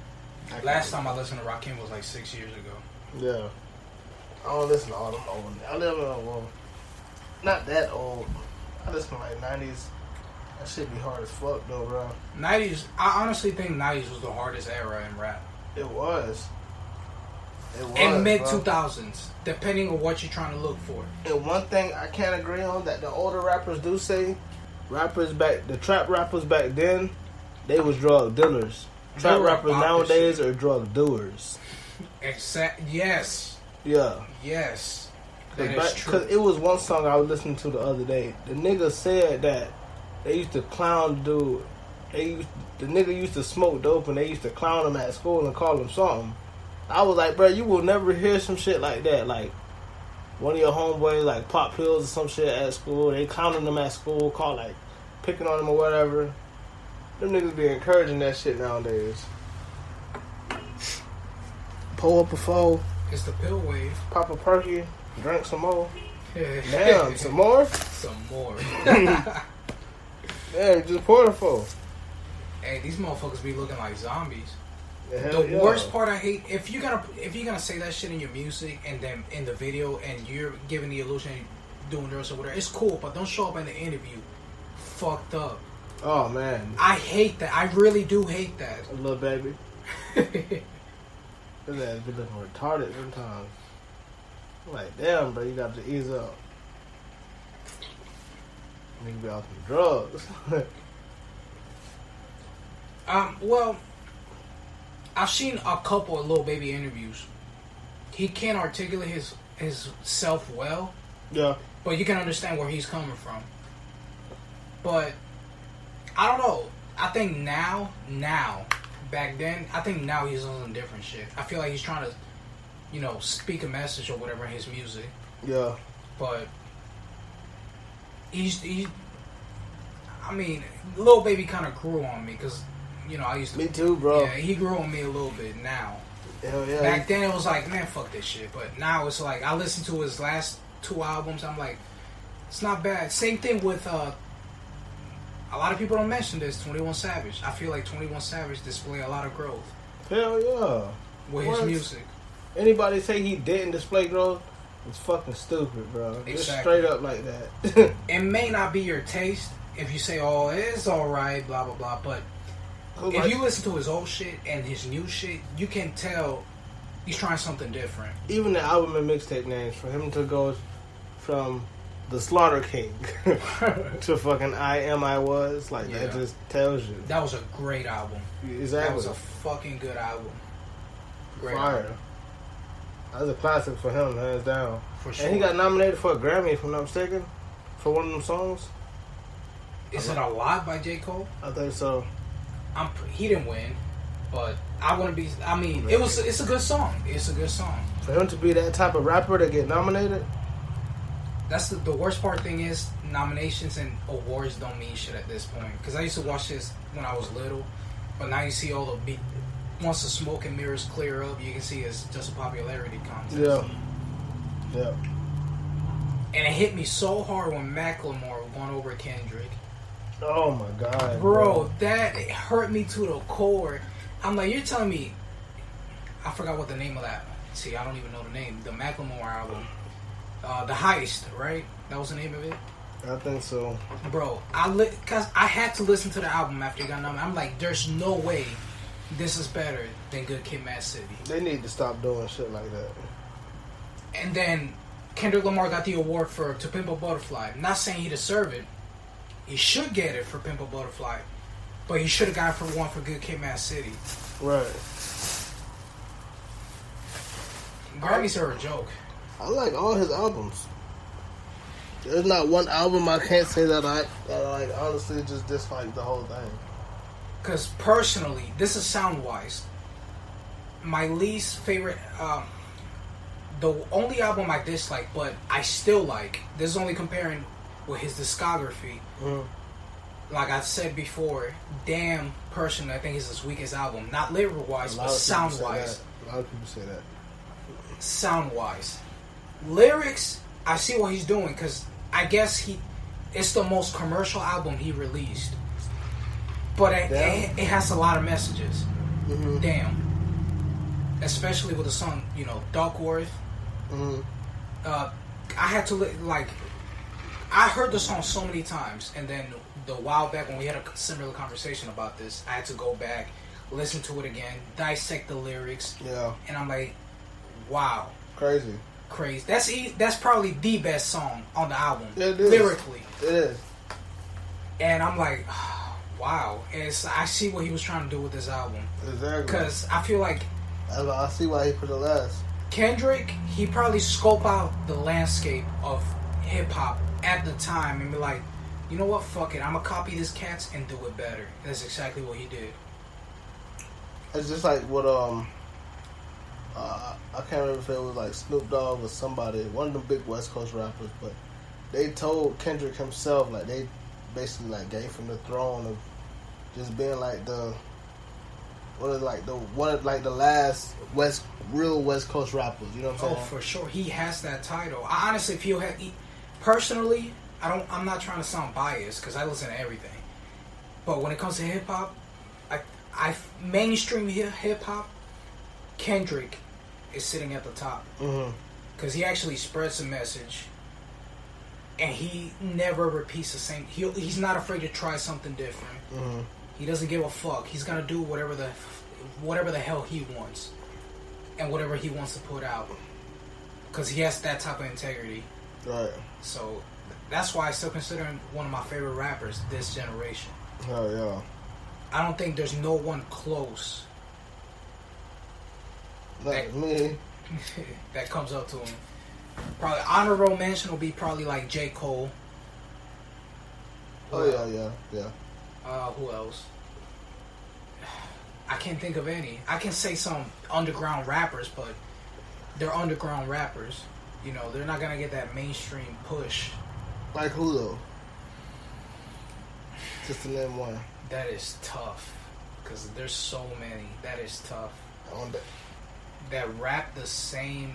Last time I listened to Rakim was like 6 years ago. Yeah. I don't listen to all them old. I live in well, not that old. I listen to like 90s. That shit be hard as fuck though, bro. 90s, I honestly think 90s was the hardest era in rap. It was. And mid-2000s, depending on what you're trying to look for. And one thing I can't agree on that the older rappers do say, the trap rappers back then, they was drug dealers. Trap rappers nowadays are drug doers. Yes. Yeah. Yes. That is true. Because it was one song I was listening to the other day. The nigga said that they used to clown dude. The nigga used to smoke dope and they used to clown him at school and call him something. I was like, bro, you will never hear some shit like that. Like, one of your homeboys, like, pop pills or some shit at school. They clowning them at school, picking on them or whatever. Them niggas be encouraging that shit nowadays. Pull up a foe. It's the pill wave. Pop a perky. Drink some more. Damn, some more? Some more. Yeah, just pour the foe. Hey, these motherfuckers be looking like zombies. The worst part I hate if you're gonna say that shit in your music and then in the video and you're giving the illusion doing drugs or whatever, it's cool, but don't show up in the interview fucked up. Oh man, I hate that. I really do hate that. A little baby. His ass be looking retarded sometimes. I'm like, damn, bro, you got to ease up. Nigga be off some drugs. Well, I've seen a couple of Lil Baby interviews. He can't articulate his self well. Yeah. But you can understand where he's coming from. But I don't know. I think now, back then, I think now he's on some different shit. I feel like he's trying to, speak a message or whatever in his music. Yeah. But I mean, Lil Baby kind of grew on me because, I used to. Me too, bro. Yeah, he grew on me a little bit now. Hell yeah. Back then it was like, man, fuck this shit. But now it's like, I listened to his last 2 albums. I'm like, it's not bad. Same thing with, a lot of people don't mention this, 21 Savage. I feel like 21 Savage display a lot of growth. Hell yeah. With his music. Anybody say he didn't display growth, it's fucking stupid, bro. Exactly. Just straight up like that. It may not be your taste if you say, oh, it's alright, blah, blah, blah. But if you listen to his old shit and his new shit, you can tell he's trying something different. Even the album and mixtape names, for him to go from the Slaughter King to fucking I Am I Was, like, that just tells you. That was a great album. Exactly. That was a fucking good album. Great Fire. album. That was a classic for him, hands down. For sure. And he got nominated for a Grammy, if I'm not mistaken, for one of them songs. Is it a lot by J. Cole? I think so. He didn't win, but I wouldn't be. I mean, it's a good song. It's a good song. For him to be that type of rapper to get nominated. That's the worst part. Thing is, nominations and awards don't mean shit at this point. Because I used to watch this when I was little, but now you see all the beat. Once the smoke and mirrors clear up, you can see it's just a popularity contest. Yeah. And it hit me so hard when Macklemore won over Kendrick. Oh my god, bro, that hurt me to the core. I'm like, you're telling me, I forgot what the name of that. See, I don't even know the name. The Macklemore album, The Heist, right? That was the name of it. I think so, bro. Cause I had to listen to the album after it got nominated. I'm like, there's no way this is better than Good Kid, Mad City. They need to stop doing shit like that. And then Kendrick Lamar got the award for To Pimp a Butterfly. I'm not saying he deserved it. He should get it for Pimp a Butterfly, but he should have got it for one for Good Kid, Mad City. Right. Grammys are a joke. I like all his albums. There's not one album I can't say that I like. Honestly, just dislike the whole thing. Because personally, this is sound-wise. My least favorite, the only album I dislike, but I still like. This is only comparing with his discography. Like I said before, Damn, personally, I think is his weakest album. Not lyric-wise, but sound-wise. A lot of people say that. Sound-wise. Lyrics, I see what he's doing, because I guess it's the most commercial album he released. But it has a lot of messages. Damn. especially with the song, you know, Duckworth. Mm-hmm. I had to I heard the song so many times, and then the while back when we had a similar conversation about this, I had to go back, listen to it again, dissect the lyrics. Yeah. And I'm like, wow, crazy. That's probably the best song on the album. Yeah, it is. Lyrically. It is. And I'm like, wow. I see what he was trying to do with this album. Exactly. Because I feel like I see why he put it last. Kendrick, he probably scoped out the landscape of hip hop at the time and be like, you know what, fuck it, I'm gonna copy this cats and do it better. And that's exactly what he did. It's just like what I can't remember if it was like Snoop Dogg or somebody, one of the big West Coast rappers, but they told Kendrick himself, like they basically like gave him the throne of just being like the last real West Coast rappers. You know what I'm saying? Oh, for sure, he has that title. I honestly feel personally, I'm not trying to sound biased because I listen to everything, but when it comes to hip hop, I mainstream hip hop, Kendrick is sitting at the top because he actually spreads the message, and he never repeats the same. He's not afraid to try something different. He doesn't give a fuck. He's gonna do whatever the hell he wants, and whatever he wants to put out, because he has that type of integrity. Right. So that's why I still consider him one of my favorite rappers this generation. Oh yeah. I don't think there's no one close me that comes up to him. Probably honorable mention will be probably like J. Cole. Oh yeah. Who else? I can't think of any. I can say some underground rappers, but they're underground rappers. You know, they're not gonna get that mainstream push. Like who though? Just to name one. That is tough, because there's so many. That is tough. That rap the same.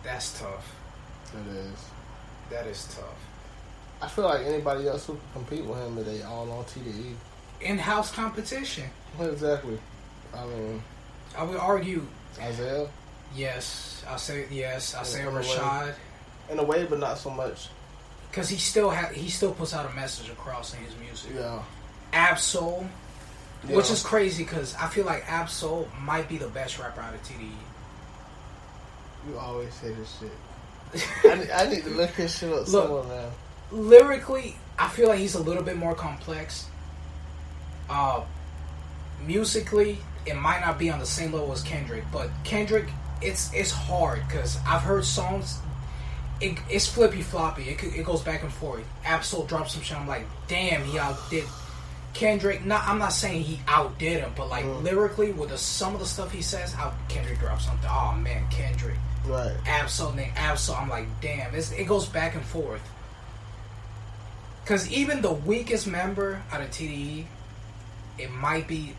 That's tough. It is. That is tough. I feel like anybody else who can compete with him, they all on TDE. In-house competition. Exactly. I mean, I would argue Isaiah. Yes, I say yes. I say Rashad. In a way, but not so much. Because he still puts out a message across in his music. Yeah. Absol, which is crazy because I feel like Absol might be the best rapper out of TDE. You always say this shit. I need to look his shit up somewhere, man. Lyrically, I feel like he's a little bit more complex. Musically, it might not be on the same level as Kendrick, but Kendrick, it's hard because I've heard songs. It's flippy floppy. It goes back and forth. Absol drops some shit. I'm like, damn, he outdid Kendrick. I'm not saying he outdid him, but like lyrically, with some of the stuff he says, how Kendrick drops something. Oh man, Kendrick. Right. Absol. I'm like, damn. It goes back and forth. Because even the weakest member out of TDE, it might be.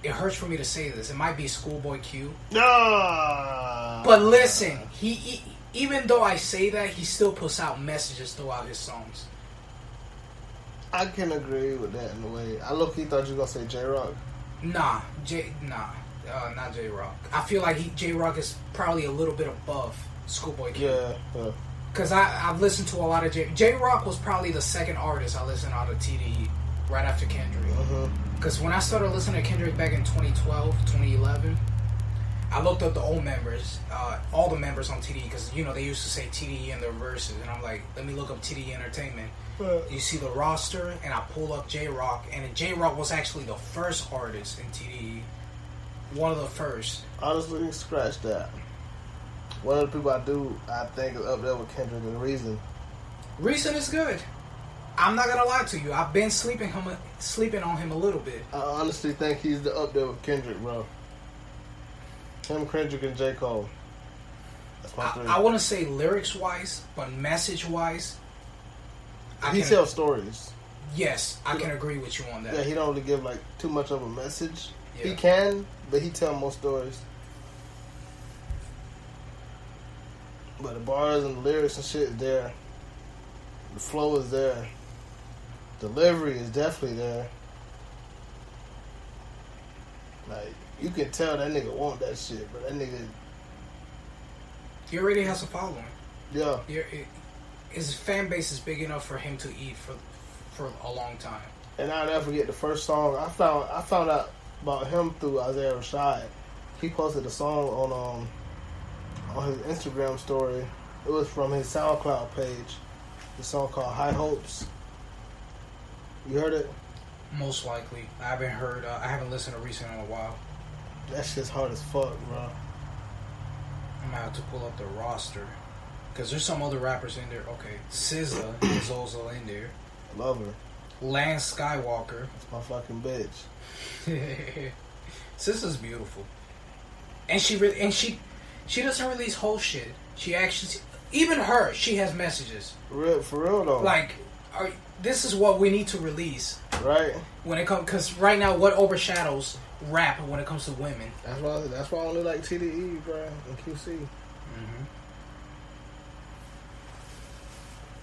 It hurts for me to say this. It might be Schoolboy Q. But listen, he even though I say that, he still puts out messages throughout his songs. I can agree with that in a way. I low-key thought you were gonna say J-Rock. Nah, not J-Rock. I feel like J-Rock is probably a little bit above Schoolboy Q. Yeah. Because I've listened to a lot of J-Rock was probably the second artist I listened out of TDE right after Kendrick. Because when I started listening to Kendrick back in 2012, 2011, I looked up the old members, all the members on TDE, because, you know, they used to say TDE in their verses, and I'm like, let me look up TDE Entertainment. You see the roster, and I pull up J-Rock, and J-Rock was actually the first artist in TDE. One of the first. Honestly, scratch that. One of the people I think is up there with Kendrick and Reason. Reason is good. I'm not gonna lie to you. I've been sleeping on him a little bit. I honestly think he's up there with Kendrick, bro. Him, Kendrick, and J. Cole. That's my three. I want to say lyrics-wise, but message-wise, he tells stories. Yes, I can agree with you on that. Yeah, he don't really give like too much of a message. Yeah. He can, but he tell more stories. But the bars and the lyrics and shit is there. The flow is there. Delivery is definitely there. Like, You can tell that nigga want that shit, but that nigga... He already has a following. Yeah. His fan base is big enough for him to eat for a long time. And I'll never forget the first song. I found out about him through Isaiah Rashad. He posted a song on his Instagram story. It was from his SoundCloud page. The song called High Hopes. You heard it? Most likely. I haven't listened to recent in a while. That shit's hard as fuck, bro. I'm gonna have to pull up the roster. Because there's some other rappers in there. Okay, SZA is also in there. I love her. Lance Skywalker. That's my fucking bitch. SZA's beautiful. And she doesn't release whole shit. She actually... Even her, she has messages. For real though. Like, this is what we need to release. Right. When it comes... Because right now, what overshadows rap when it comes to women? That's why I only like TDE, bro, and QC. Mm-hmm.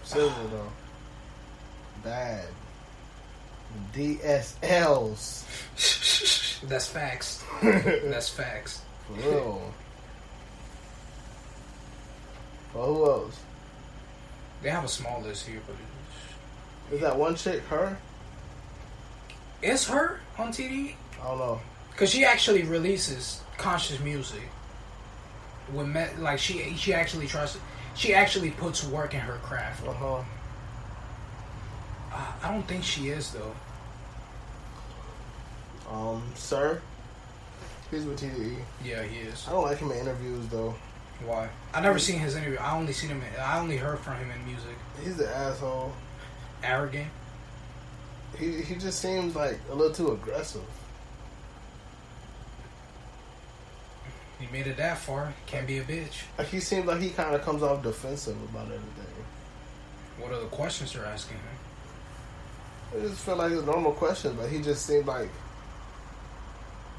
SZA though. Bad. DSLs. That's facts. That's facts. For real. Well, who else? They have a small list here, but Is that one chick her? Is her on TD? I don't know. Because she actually releases conscious music. Like she actually tries to... She actually puts work in her craft. Uh-huh. I don't think she is, though. Sir? He's with TDE. Yeah, he is. I don't like him in interviews, though. Why? I never seen his interview. I only heard from him in music. He's an asshole. Arrogant. He just seems like a little too aggressive. He made it that far. Can't be a bitch. Like he seems like he kind of comes off defensive about everything. What are the questions they're asking him? I just feel like it's normal questions, but he just seemed like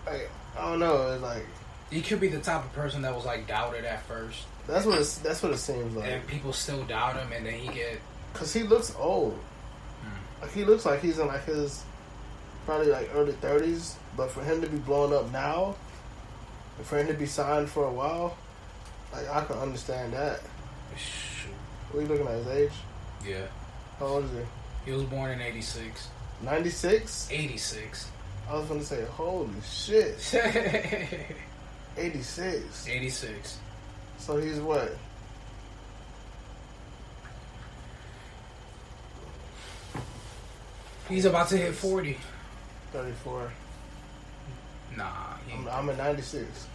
I don't know. It's like He could be the type of person that was like doubted at first, that's what it seems like. and people still doubt him, and then he get... Cause he looks old. Like he looks like he's in like his probably like early 30s, but for him to be blowing up now, and for him to be signed for a while, like I can understand that. Shoot. What are you looking at, his age? Yeah. How old is he? He was born in 86. 96? 86. I was gonna say, holy shit. 86. 86. So he's what? He's about to hit 40. 34. Nah. I'm at 96.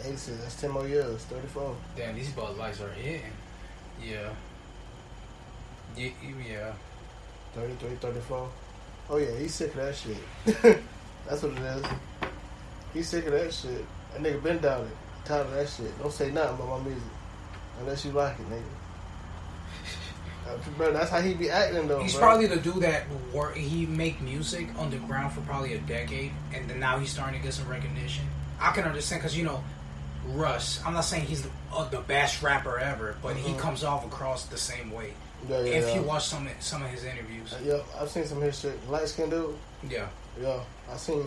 86, that's 10 more years. 34. Damn, these Bud Lights are hitting. Yeah. Yeah. 33, 34. Oh yeah, he's sick of that shit. That's what it is. He's sick of that shit. That nigga been down it. Tired of that shit. Don't say nothing about my music. Unless you like it, nigga. Bro, that's how he be acting though. He's bro. probably the dude that he make music underground for probably a decade, and then now he's starting to get some recognition. I can understand because Russ. I'm not saying he's the best rapper ever, but he comes off across the same way. If you watch some of his interviews. Yeah, I've seen some of his shit. Light skinned dude. Yeah. Yeah, I seen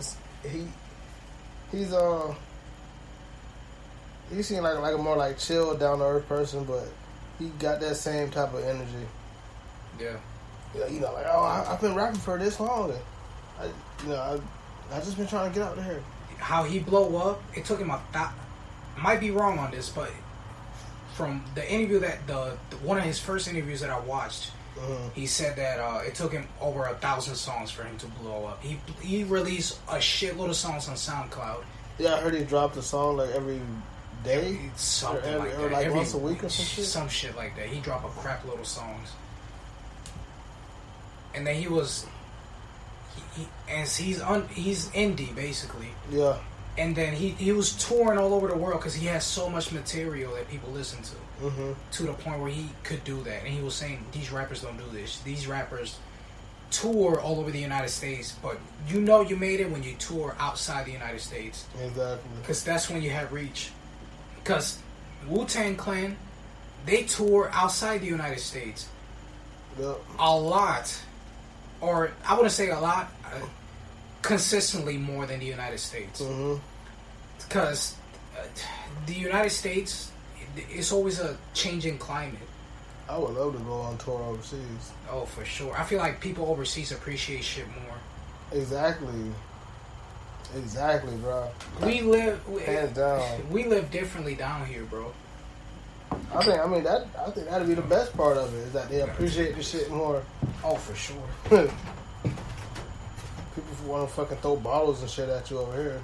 he seemed like a more like chill, down to earth person, but he got that same type of energy. Yeah. Yeah, like I've been rapping for this long, and I just been trying to get out there. How he blow up? It took him might be wrong on this, but from the interview that the one of his first interviews that I watched, he said that it took him over 1,000 songs for him to blow up. He released a shitload of songs on SoundCloud. Yeah, I heard he dropped a song like every day, something like that, or like once a week or some shit. Some shit like that. He dropped a crap load of songs, and then he's indie basically. Yeah. And then he was touring all over the world because he has so much material that people listen to. To the point where he could do that. And he was saying, these rappers don't do this. These rappers tour all over the United States, but you made it when you tour outside the United States. Exactly. Because that's when you have reach. Because Wu-Tang Clan, they tour outside the United States. Yep. A lot. Or, I wouldn't say a lot. Consistently more than the United States. Because the United States, it's always a changing climate. I would love to go on tour overseas. Oh, for sure. I feel like people overseas appreciate shit more. Exactly, bro. We live hands down. We live differently down here, bro. I think that'd be the best part of it is that they appreciate the shit more. Oh, for sure. People want to fucking throw bottles and shit at you over here.